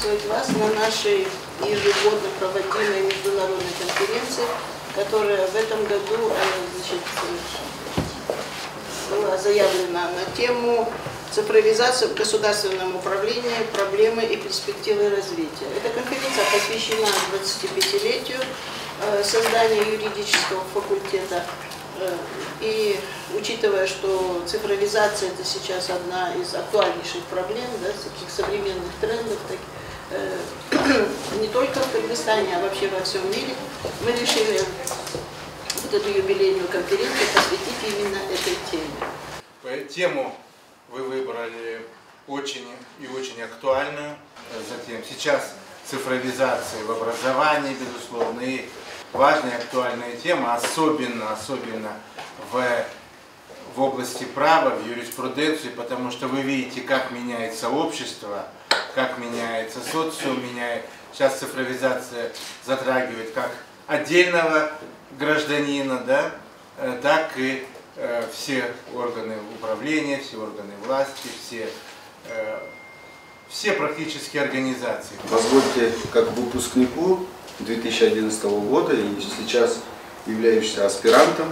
приветствовать вас на нашей ежегодно проводимой международной конференции, которая в этом году была заявлена на тему «Цифровизация в государственном управлении. Проблемы и перспективы развития». Эта конференция посвящена 25-летию создания юридического факультета. И учитывая, что цифровизация – это сейчас одна из актуальнейших проблем, да, таких современных трендов, не только в Кыргызстане, а вообще во всем мире, мы решили вот эту юбилейную конференцию посвятить именно этой теме. Тему вы выбрали очень и очень актуальную. Затем сейчас цифровизация в образовании, безусловно, и важная актуальная тема, особенно в области права, в юриспруденции, потому что вы видите, как меняется общество, как меняется социум, сейчас цифровизация затрагивает как отдельного гражданина, да, так и все органы управления, все органы власти, все практически организации. Позвольте, как выпускнику 2011 года и сейчас являющийся аспирантом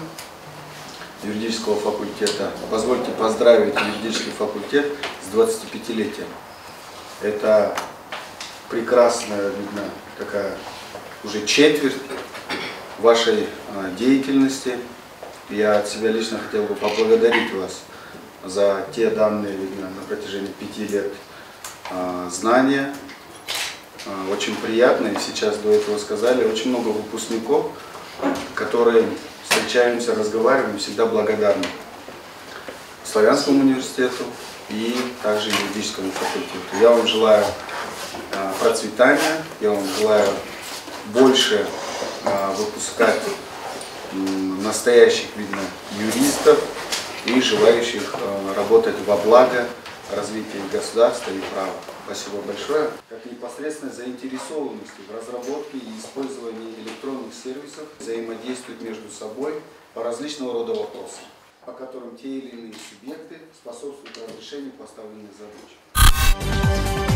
юридического факультета, позвольте поздравить юридический факультет с 25-летием. Это прекрасная, видно, такая уже четверть вашей деятельности. Я от себя лично хотел бы поблагодарить вас за те данные, видно, на протяжении 5 лет знания. Очень приятно, и сейчас до этого сказали, очень много выпускников, которые встречаемся, разговариваем, всегда благодарны Славянскому университету и также юридическому факультету. Я вам желаю процветания, я вам желаю больше выпускать настоящих, видно, юристов и желающих работать во благо развития государства и права. Спасибо большое. Как непосредственной заинтересованности в разработке и использовании электронных сервисов взаимодействуют между собой по различного рода вопросам, по которым те или иные субъекты способствуют разрешению поставленных задач.